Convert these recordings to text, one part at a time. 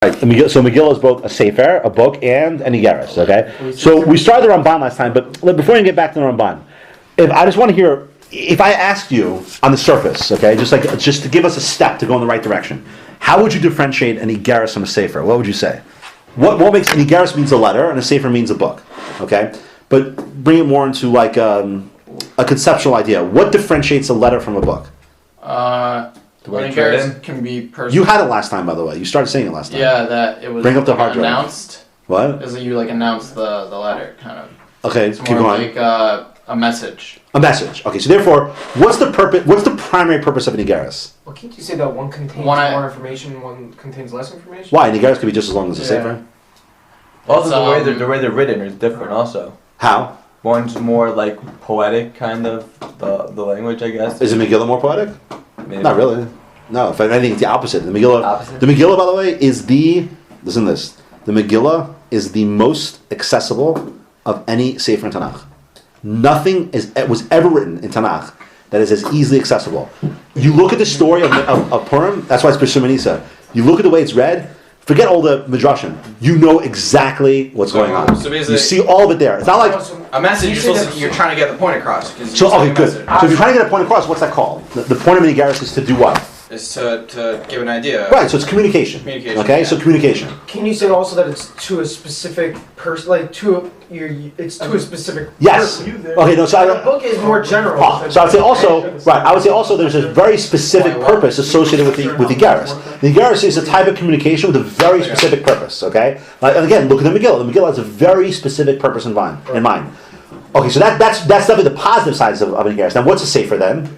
Right. So Megillah is both a Sefer, a book, and an Igeret. Okay. So we started the Ramban last time, but before we get back to the Ramban, if I just want to hear, if I asked you on the surface, okay, just to give us a step to go in the right direction, how would you differentiate an Igeret from a Sefer? What would you say? What makes an Igeret means a letter and a Sefer means a book? Okay, but bring it more into like a conceptual idea. What differentiates a letter from a book? An Igeret can be personal. You had it last time, by the way. You started saying it last time. Yeah, that it was. Bring up the hard drive. Announced. What? Is that you announced the letter, kind of. Okay, it's keep more going. like a message. A message. Okay, so therefore, what's the purpose? What's the primary purpose of an Igeret? Well, can't you say that one contains more information, one contains less information? Why? An Igeret could be just as long as a Sefer. Also, the way they're written is different. Also, how? One's more like poetic, kind of the language, I guess. Is the Megillah more poetic? Maybe. Not really. No, if anything, it's the opposite. The Megillah, by the way, is listen to this. The Megillah is the most accessible of any Sefer in Tanakh. Nothing was ever written in Tanakh that is as easily accessible. You look at the story of Purim, that's why it's Pesum Anisa. You look at the way it's read, forget all the midrashim. You know exactly what's going on. So you see all of it there. It's not like a message. You're trying to get the point across. So okay, good. So if you're trying to get a point across, what's that called? The point of an Igeret is to do what? Is to give an idea. Right, so it's communication. Okay, so communication. Can you say also that it's to a specific person, like it's to a specific yes. person? Okay, no, so the book is more general. So I would say also, right, I would say also there's a very specific purpose associated with the Igeret. The Igeret is a type of communication with a very specific purpose, okay? And again, look at the Megillah. The Megillah has a very specific purpose in mind. Okay, so that's definitely the positive sides of an Igeret. Now what's a Sefer then?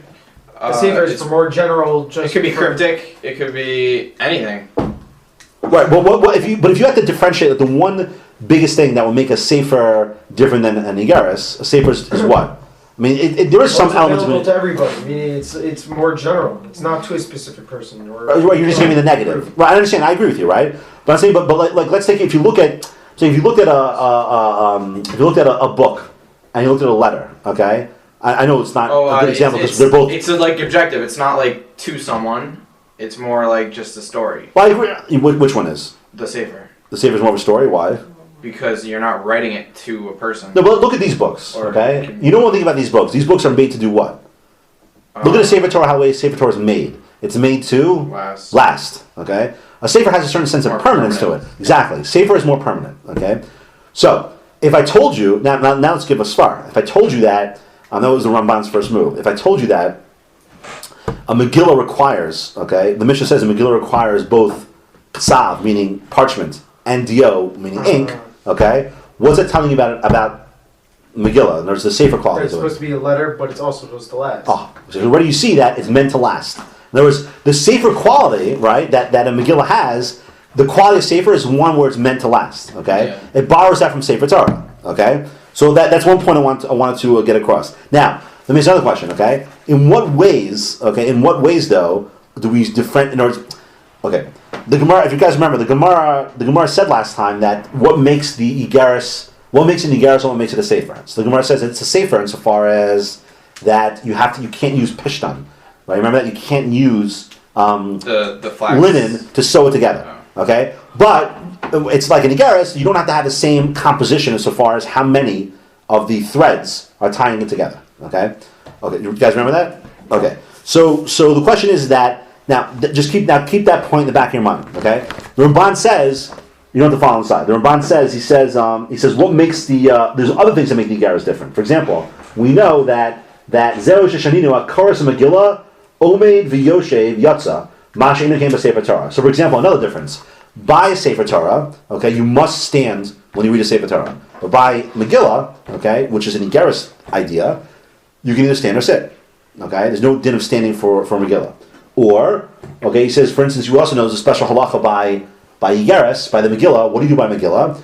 A Sefer is for more general. It could be cryptic. It could be anything. Right. Well, if you have to differentiate, like, the one biggest thing that will make a Sefer different than an Igeret, a Sefer is what? I mean, there is some elements available to everybody. I mean, it's more general. It's not to a specific person. Right. You're just giving me the negative. Right. I understand. I agree with you. Right. But I'm saying, but like let's take if you looked at a book and you looked at a letter, okay. I know it's not a good example because they're both. It's like objective. It's not like to someone. It's more like just a story. Well, I agree. Which one is? The Sefer. The Sefer is more of a story. Why? Because you're not writing it to a person. No, but look at these books. Okay, you know one thing about these books. These books are made to do what? Look at the Sefer Torah. How the Sefer Torah is made. It's made to last. Okay, a Sefer has a certain sense of permanence to it. Exactly. Sefer is more permanent. Okay, so if I told you now let's give a svar. If I told you that. I know it was the Ramban's first move. If I told you that a Megillah requires, okay, the Mishnah says a Megillah requires both ksav, meaning parchment, and dio, meaning ink, okay, what's it telling you about Megillah? There's the Sefer quality. It's supposed to be a letter, but it's also supposed to last. Oh, so where do you see that? It's meant to last. In other words, the Sefer quality, right, that a Megillah has, the quality of Sefer is one where it's meant to last, okay? Yeah. It borrows that from Sefer Torah, okay? So that's one point I wanted to get across. Now, let me ask another question, okay? In what ways, though, do we different? Okay, the Gemara. If you guys remember, the Gemara said last time that what makes an Igeret, and what makes it a Sefer. So the Gemara says it's a Sefer insofar as that you can't use pishtan, right? Remember that you can't use the linen to sew it together, okay? But it's like an Igeret, you don't have to have the same composition insofar as how many of the threads are tying it together. Okay? Okay, you guys remember that? Okay. So the question is that now keep that point in the back of your mind. Okay? The Ramban says you don't have to follow inside. The Ramban says he says what makes there's other things that make the Igeret different. For example, we know that Zero Sheshaninu Akoros Megillah Omed V'Yoshev Yatza Masha came by Sefer Torah. So for example, another difference. By a Sefer Torah, okay, you must stand when you read a Sefer Torah. But by Megillah, okay, which is an Igeret idea, you can either stand or sit. Okay, there's no din of standing for Megillah. Or, okay, he says, for instance, you also know there's a special halacha by Igeret, by the Megillah. What do you do by Megillah?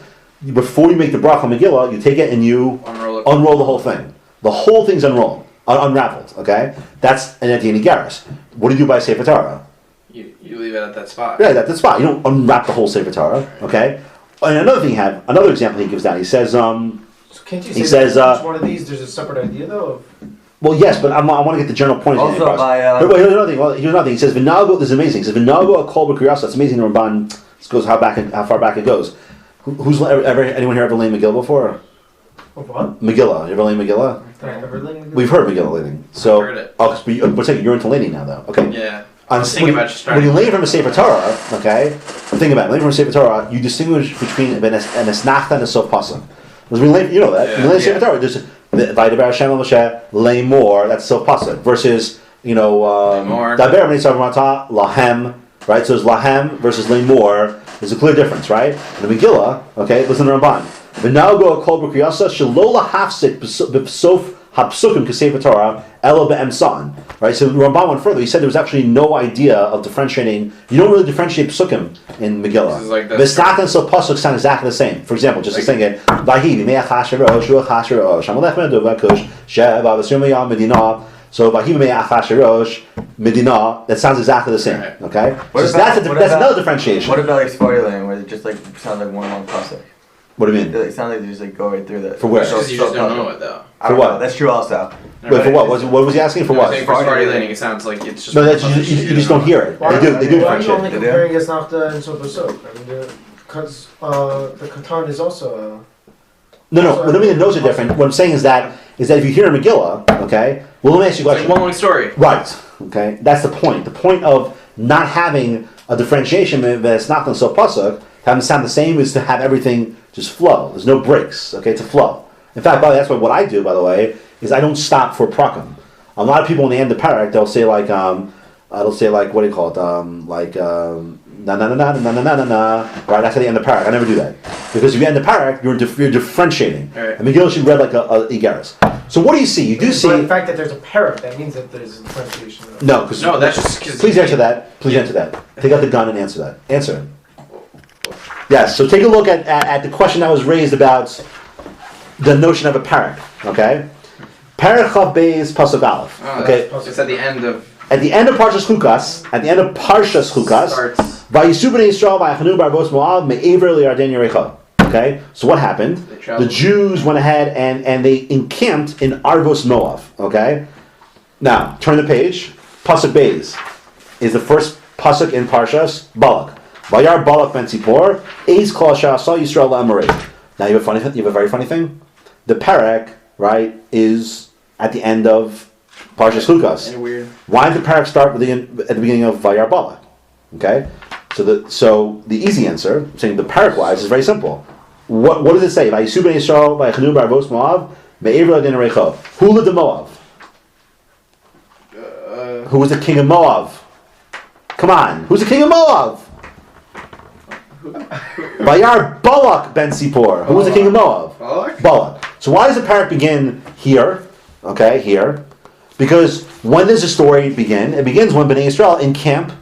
Before you make the bracha on Megillah, you take it and you unroll the whole thing. The whole thing's unraveled. Okay, that's an idea in Igeret. What do you do by Sefer Torah? You leave it at that spot. Yeah, at that spot. You don't unwrap the whole Sefer Torah, okay? And another example he gives down. He says, so can't you say each one of these there's a separate idea though? Well, yes, but I want to get the general point. Also, here's another thing. He says, "V'nago." This is amazing. He says, "V'nago a kol b'kriyasa." It's amazing. The Ramban This goes how far back it goes. Who's anyone here ever laid Megillah before? What? Megillah. You ever laid Megillah? Did I ever lay Megillah? We've heard Megillah laning. So, Heard it. oh, but you're into laning now, though. Okay. Yeah. On, I was thinking about just when you starting. lay from a Sefer Torah, okay, think about it. Lay from a Sefer Torah, you distinguish between an esnachta and a sof pasuk. Because when you lay, you know that. Yeah, When you lay Sefer Torah, there's Vaydaber Hashem el Moshe, lay more, that's sof pasuk. Versus, more. Daber B'nei Mata, lahem, right? So it's lahem versus lay more. There's a clear difference, right? In the Megillah, okay, listen to Ramban. V'nao kol b'kriyasa shelo lahafsik b'sof hapsukim k'sefer Torah elo be'em sa'an. Right, so Ramban went further. He said there was actually no idea of differentiating. You don't really differentiate psukim in Megillah. This is like the V'snach and so pasuk sound exactly the same. For example, just to sing it, Vahi v'me'ach hasherosh ruach hasherosh hamalech me'adu v'kush she'va v'sum yam medina. So Vahi v'me'ach hasherosh medina. That sounds exactly the same. Right. Okay, What so about- that's what another about- differentiation. What about like storyline where it just like sounds like one long pasuk? What do you mean? It sounds like they just like go right through that. For where? Because you just don't know it though. I don't For what? know. That's true also. Wait, for what? What was he asking for? I What? think for starting laning, it sounds like it's just. No, that's you just don't hear it. They do Why are you only differentiate. comparing Esnachta and Sof? I mean, because the Katan is also. No. What I mean, the notes are different. What I'm saying is that if you hear a Megillah, okay, well, let me ask you a It's like question. one long story. Right. Okay, that's the point. The point of not having a differentiation that's not so pasuk, having sound the same, is to have everything just flow. There's no breaks. Okay, to flow. In fact, by the way, that's what I do. By the way, is I don't stop for prakim. A lot of people in the end of parak, they'll say like what do you call it? Na na na na na na na na na. Right, that's at the end of parak. I never do that because if you end the parak, you're differentiating. Right. And Megillah should be read like a Igeret. So what do you see? You do see. But the fact that there's a parrot, that means that there's a differentiation. No, because No, that's just because. please answer that. Please answer that. Take out the gun and answer that. Answer it. Yes. So take a look at the question that was raised about the notion of a parak. Okay. Parak Chav Beis Pasuk Aleph. Oh, Okay. It's at the end of. At the end of Parshas Chukas, Starts. Vayisu b'nei Yisrael v'yachanu b'arvos Moab me'ever li'Yarden Yerecha. Okay, so what happened? They traveled. The Jews went ahead and they encamped in Arvos Moab. Okay, now turn the page. Pasuk Beis is the first pasuk in Parshas Balak. Vayar Balak ben Tzipor Eis Kol Sha'asa Yisrael La'amarei. Now you have a very funny thing. The parak, right, is at the end of Parshas Chukas. Any weird. Why did the parak start at the beginning of Vayar Balak? Okay, so the easy answer, saying the parak wise, is very simple. What does it say? Vayisu b'nei Yisrael v'yachanu b'arvos Moab me'ever li'Yarden Yerecha. Who lived in Moab? Who was the king of Moab? Come on, who's the king of Moab? Vayar Balak ben Sipor. Who was the king of Moab? Balak? Balak. So why does the parak begin here? Okay, here. Because when does the story begin? It begins when Bnei Yisrael encamp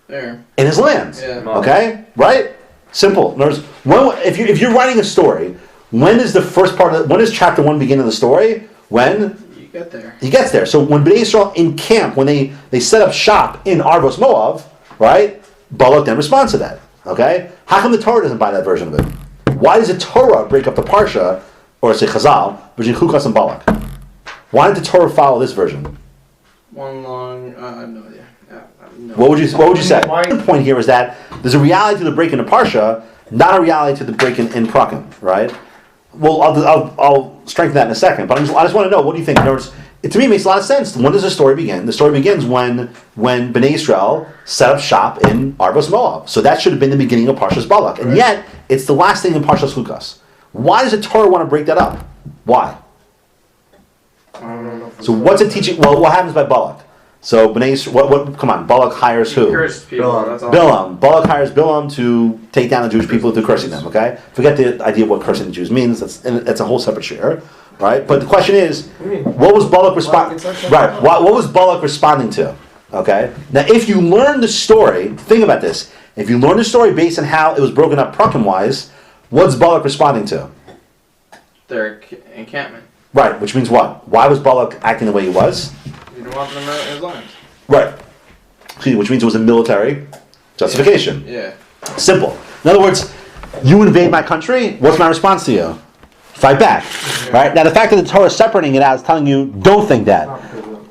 There. in his land. Yeah. Okay, right? Simple. In other words, if you're writing a story, when is the first part of when does chapter 1 begin in the story? When You get there. he gets there. So when Bnei Yisrael encamp, when they set up shop in Arvos Moab, right? Balak then responds to that. Okay? How come the Torah doesn't buy that version of it? Why does the Torah break up the Parsha, or say Chazal, between Chukas and Balak? Why did the Torah follow this version? One long. I have no idea. No. What would you say? Why- The point here is that there's a reality to the break in the Parsha, not a reality to the break in Prakim, right? Well, I'll strengthen that in a second, but I just want to know, what do you think? In other words, to me, it makes a lot of sense. When does the story begin? The story begins when Bnei Yisrael set up shop in Arvos Moab. So that should have been the beginning of Parshas Balak. And yet, it's the last thing in Parshas Chukas. Why does the Torah want to break that up? Why? I don't know. So what's it teaching? Well, what happens by Balak? So Bnei Yisrael, come on, Balak hires who? Cursed people. Bilam. That's all. Bilam. Balak hires Bilam to take down the Jewish people through cursing them, okay? Forget the idea of what cursing the Jews means. That's a whole separate share, right? But the question is, What do you mean? what was Balak responding? It's like- Right. What was Balak responding to? Okay. Now, if you learn the story, think about this. If you learn the story based on how it was broken up Prakim-wise, what's Balak responding to? Their encampment. Right. Which means what? Why was Balak acting the way he was? You don't want them in his land. Right. Which means it was a military justification. Yeah. Simple. In other words, you invade my country, what's my response to you? Fight back. Right? Now the fact that the Torah is separating it out is telling you, don't think that.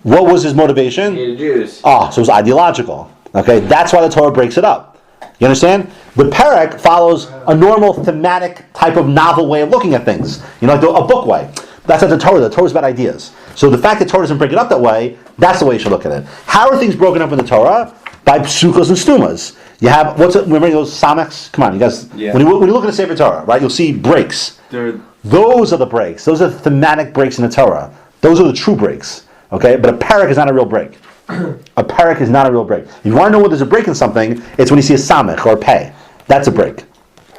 What was his motivation? Hated Jews. Oh, so it was ideological. Okay, that's why the Torah breaks it up. You understand? The Perek follows a normal thematic type of novel way of looking at things. Like a book way. That's not the Torah. The Torah is about ideas. So the fact that Torah doesn't break it up that way, that's the way you should look at it. How are things broken up in the Torah? By psukas and stumas. You have, remember those samachs? Come on, you guys. Yeah. When you look at the Sefer Torah, right, you'll see breaks. Those are the breaks. Those are the thematic breaks in the Torah. Those are the true breaks. Okay? But a parak is not a real break. A parak is not a real break. If you want to know when there's a break in something, it's when you see a samach or a pei. That's a break.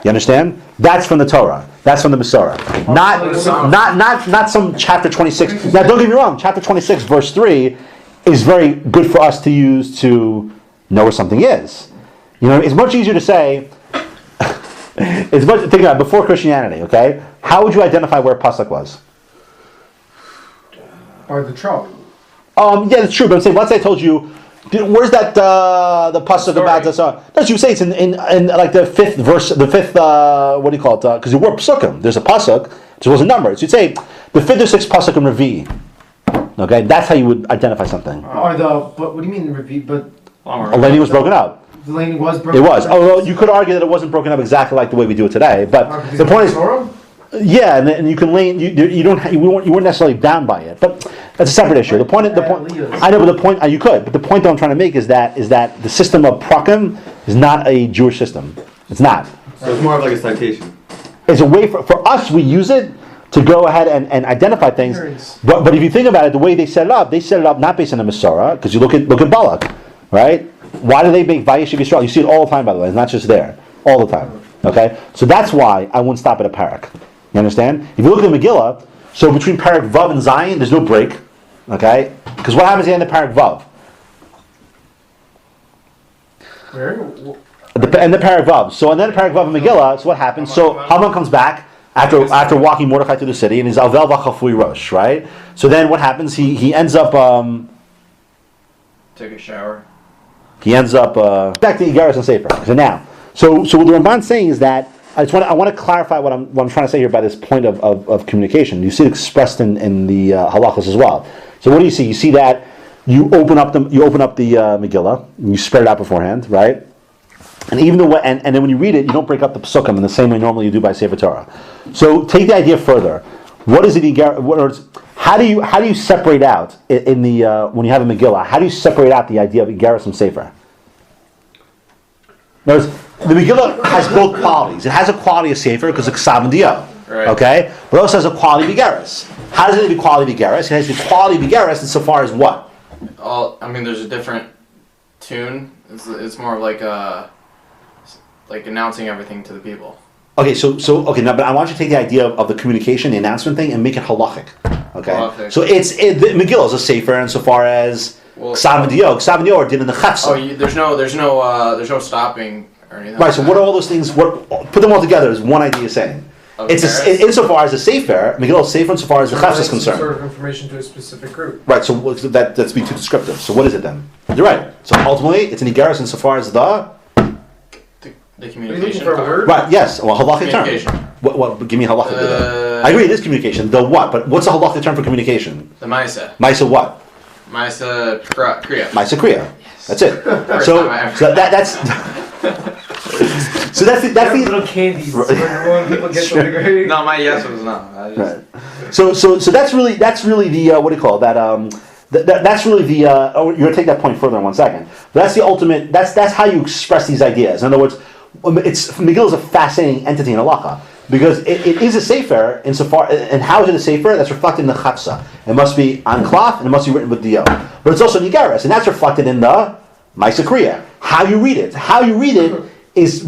You understand? That's from the Torah. That's from the Masorah. Not some chapter 26. Now, don't get me wrong. Chapter 26, verse 3, is very good for us to use to know where something is. It's much easier to say. Think about it, before Christianity. Okay, how would you identify where pasuk was? By the trout. Yeah, that's true. But I'm saying, let's say I told you, where's that the pasuk about this? No, you say it's in like the fifth verse, the fifth. What do you call it? Because there were pasukim. There's a pasuk. There was a number. So you'd say the fifth or sixth pasuk in Revi. Okay, that's how you would identify something. But what do you mean Revi? But a laning was broken up. the laning was broken. It was. Although you could argue that it wasn't broken up exactly like the way we do it today. But the point is. Yeah, and you can lane. You weren't necessarily bound by it, but that's a separate issue. The point. I know, but the point you could. But the point that I'm trying to make is that the system of prakim is not a Jewish system. It's not. So it's more of like a citation. It's a way for us. We use it to go ahead and identify things. But if you think about it, the way they set it up not based on the Masorah, because you look at Balak, right? Why do they make Vayeshev Yisrael? You see it all the time, by the way. It's not just there, all the time. Okay, so that's why I wouldn't stop at a parak. You understand? If you look at the Megillah, so between Parak Vav and Zion, there's no break. Okay? Because what happens at the end of Parak Vav? Where? At the end of Parak Vav. So and then Parak Vav and Megillah, so what happens? So Haman comes back after walking Mordechai through the city, and he's Alvel V'Chafui Rosh, right? So then what happens? He ends up... Take a shower. He ends up... back to Igeret and Sefer. So now, so what the Ramban's saying is that I want to clarify what I'm trying to say here by this point of communication. You see it expressed in the halachos as well. So what do you see? You see that you open up the Megillah, and you spread it out beforehand, right? And even and then when you read it, you don't break up the psukim in the same way normally you do by Sefer Torah. So take the idea further. What is it? How do you separate out in the when you have a Megillah? How do you separate out the idea of Igeret from Sefer? Notice, the Megillah has both qualities. It has a quality of Sefer because it's Ksav and Dio. Right. Okay? But it also has a quality of Igeres. How does it have a quality of Igeres? It has the quality of Igeres insofar as what? There's a different tune. It's more of like announcing everything to the people. Okay, okay, now, but I want you to take the idea of the communication, the announcement thing, and make it halachic. Okay? Halachic. So the Megillah is a Sefer insofar as Ksav and Dio. Ksav and Dio are din in the Chafsa. There's no stopping or anything. Right, so what are all those things? Put them all together is one idea saying. It's insofar as a Sefer, Megillah is Sefer insofar as the Chafs is concerned. Sort of information to a specific group. Right, so that's be too descriptive. So what is it then? You're right. So ultimately, it's an Igeres insofar as the communication. For a word? right. Yes. Well, halachic term. What? Give me a halachic. I agree. It is communication. The what? But what's a halachic term for communication? The Maisa. Maisa what? Maisa Kriya. Maisa Kriya. Yes. That's it. First So time I ever- that's. So that's the little candies when people get something great. No, my yes was no. I just, right. So that's really the what do you call it? That's really the. You're gonna take that point further in 1 second. But that's the ultimate. That's how you express these ideas. In other words, Megillah is a fascinating entity in halacha because it is a sefer insofar. And how is it a sefer? That's reflected in the chapsa. It must be on cloth and it must be written with dio. But it's also nigaris, and that's reflected in the Maisa Kriya. How you read it. How you read it is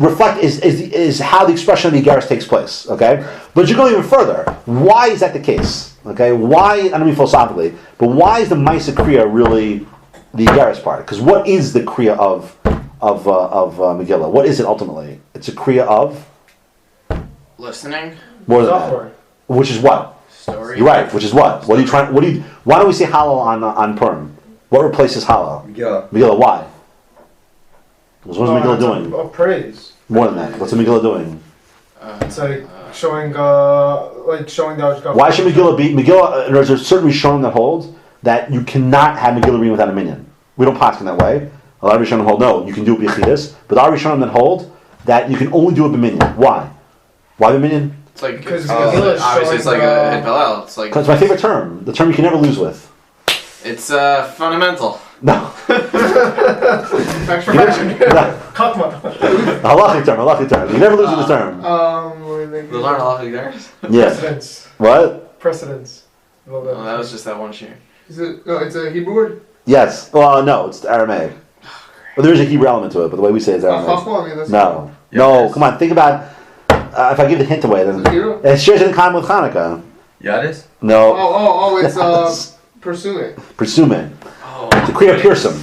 how the expression of the Igeres takes place. Okay, but you go even further. Why is that the case? Okay, why? I don't mean philosophically, but why is the Maisa Kriya really the Igeres part? Because what is the Kriya of Megillah? What is it ultimately? It's a Kriya of listening. more than that. Which is what? Story. You're right. Which is what? What are you trying? Why don't we say Hallel on Purim? What replaces Hallel? Megillah. Why? Because what's Megillah doing? Of praise. More than that. What's the Megillah doing? It's like showing that. Why should Megillah be Megillah? There's a certain Rishonim that holds that you cannot have Megillah reading without a minyan. We don't pass in that way. A lot of Rishonim hold no, you can do it b'yechidus, but our Rishonim that hold that you can only do it b'minyan. Why? Why b'minyan? It's like Because obviously showing it's like a Hillel. It's like Because it's my favorite term. The term you can never lose with. it's fundamental. No. Extra No. Chachma. Halachic term. You never lose with the term. Let me think. We learn a lot of theirs. Yeah. Precedence. What? Precedence. Well, Oh, that was just that one share. Is it? No, it's a Hebrew word. Yes. Well, no, it's Aramaic. Well, there is a Hebrew element to it, but the way we say it is Aramaic. Chachma, I mean, that's No. Yeah, No, yes. come on, think about, if I give the hint away, then... Is it hero? It shares in common with Hanukkah. Yadis? No. Oh, it's pursue it. Presume. Oh, To create a Pearson.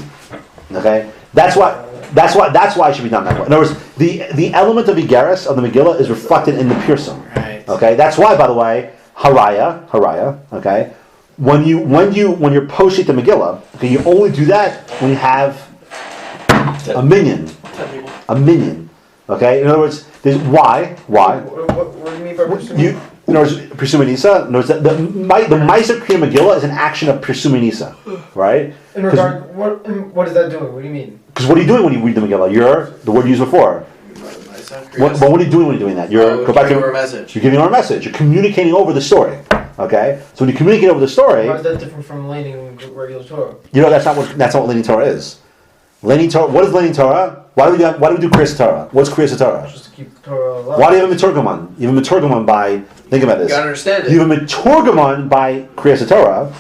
Okay? That's why it should be done that way. In other words, the element of Igeris, of the Megillah, is reflected in the Pearson. right. Okay? That's why, by the way, Haraya, okay? When you're posting the Megillah, okay, you only do that when you have a minion. A minion. Okay? In other words, there's why? What do you mean by pursuing? In other words, Pirsumei Nisa, in other words, the Ma'aser Kriya Megillah is an action of Pirsumei Nisa, right? In regard, what is that doing? What do you mean? Because what are you doing when you read the Megillah? You're, the word used before. What are you doing when you're doing that? You're a message. You're giving over a message. You're communicating over the story. Okay? So when you communicate over the story, How is that different from leaning regular Torah? you know that's not what Leaning Torah is. Leaning Torah, what is Leaning Torah? Why do we do Kriyas Torah? What's Kriyas Torah? Just to keep the Torah alive. Why do you have a Meturgaman? You have a Meturgaman by, think about You this. gotta understand it. You have a Meturgaman by Kriyas Torah,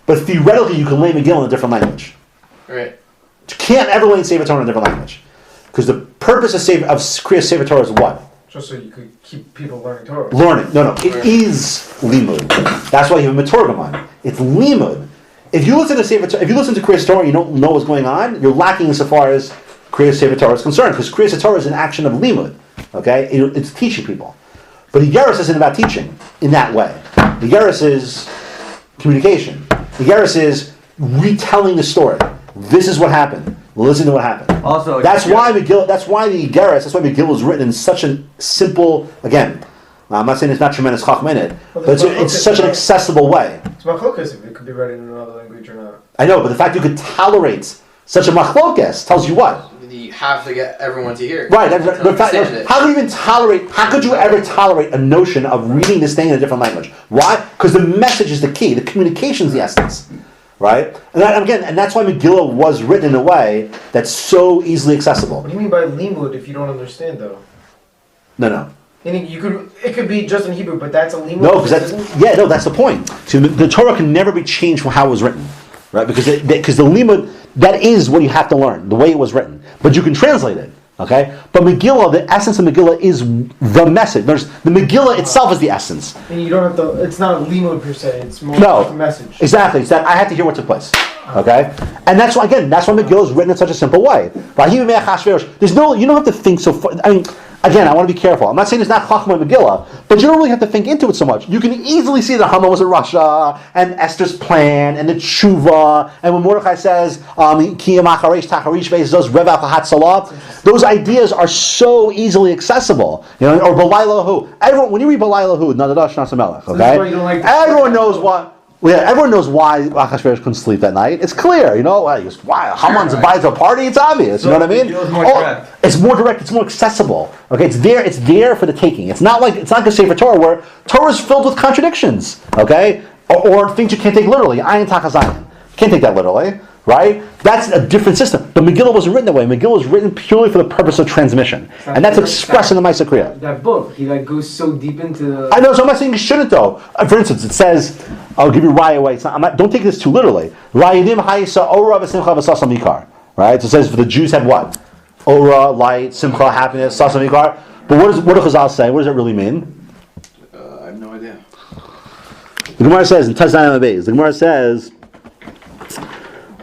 but theoretically you can lay Megillah in a different language. Right. You can't ever lay Sefer Torah in a different language. Because the purpose of Kriyas Sefer Torah is what? Just so you could keep people learning Torah. Learning. No. It is limud. That's why you have a Meturgaman. It's limud. If you listen to Kriyas Torah and you don't know what's going on, you're lacking insofar as Kriyas Sefer Torah is concerned, because Kriyas Torah is an action of limud. Okay? It's teaching people. But Igeret isn't about teaching in that way. Igeret is communication. Igeret is retelling the story. This is what happened. Listen to what happened. Also, That's why Megillah is written in such a simple, again, I'm not saying there's not tremendous chachma in it, but it's such an accessible way. It's machlokas if it could be read in another language or not. I know, but the fact you could tolerate such a machlokes tells you what? You have to get everyone to hear it. Right. To understand it. How could you ever tolerate a notion of reading this thing in a different language? Why? Because the message is the key. The communication is the essence. Right? And that's why Megillah was written in a way that's so easily accessible. What do you mean by limud if you don't understand though? No. Meaning it could be just in Hebrew, but that's a limud. No, because that's the point. See, the Torah can never be changed from how it was written, right? Because the limud, that is what you have to learn, the way it was written. But you can translate it, okay? But Megillah, the essence of Megillah is the message. The Megillah itself is the essence. And you don't have to. It's not a limud per se. It's more No, like a message. Exactly. It's that I have to hear what took place. Okay, and that's why Megillah is written in such a simple way. There's no, you don't have to think so far. I mean, again, I want to be careful. I'm not saying it's not Chachma and Megillah, but you don't really have to think into it so much. You can easily see that Haman was in Russia, and Esther's plan, and the tshuva, and when Mordechai says, those ideas are so easily accessible. You know, or Belilahu. Everyone, when you read Belilahu, Nadadash Nasamelech, So that's why you don't okay? like the Everyone knows what. Well, yeah, everyone knows why Achashverosh couldn't sleep that night. It's clear, you know. Why Haman's invited to a party? It's obvious. You know what I mean? It's more direct. It's more accessible. Okay, it's there. It's there for the taking. It's not like a Sefer Torah where Torah is filled with contradictions. Okay, or things you can't take literally. Ayin Tachazayin. Can't take that literally, right? That's a different system. But Megillah wasn't written that way. Megillah was written purely for the purpose of transmission, and that's expressed in the Ma'aser Kriya. That book, he goes so deep into the... I know, so I'm not saying you shouldn't though. For instance, it says, I'll give you Raya away. Don't take this too literally. Rayadim ha'isa ora v'simcha v'sasam ikar. Right? So it says, for the Jews had what? Ora, light, simcha, happiness, sasam ikar. But what do Chazal say? What does it really mean? I have no idea. The Gemara says, in Tazayim Abayz, the Gemara says,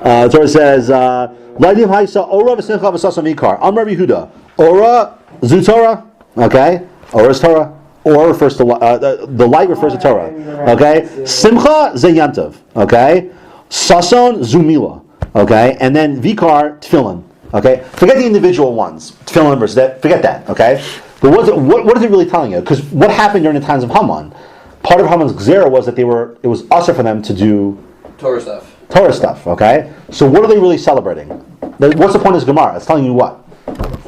the Torah says, Rayadim ha'isa ora v'simcha v'sasam ikar. Amar Yehuda. Ora, zu Torah. Okay? Ora is Torah. Or refers to the light refers to Torah. Okay, Simcha Zayantov. Okay, Sason Zumila. Okay, and then Vikar Tefillin. Okay, forget the individual ones. Tefillin versus that. Forget that. Okay, but what is it really telling you? Because what happened during the times of Haman? Part of Haman's gzera was that it was usher for them to do Torah stuff. Okay, so what are they really celebrating? What's the point of this Gemara? It's telling you what?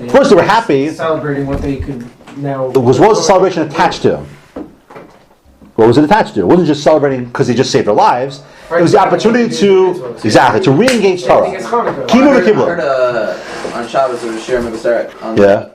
First, they were happy. Celebrating what they could now. What was the celebration attached to? What was it attached to? It wasn't just celebrating because they just saved their lives. It was the opportunity to re-engage I think it's Torah. Hanukkah. Kibbutz I Kibbutz. heard on Shabbos there was a shir Megilla on Yeah.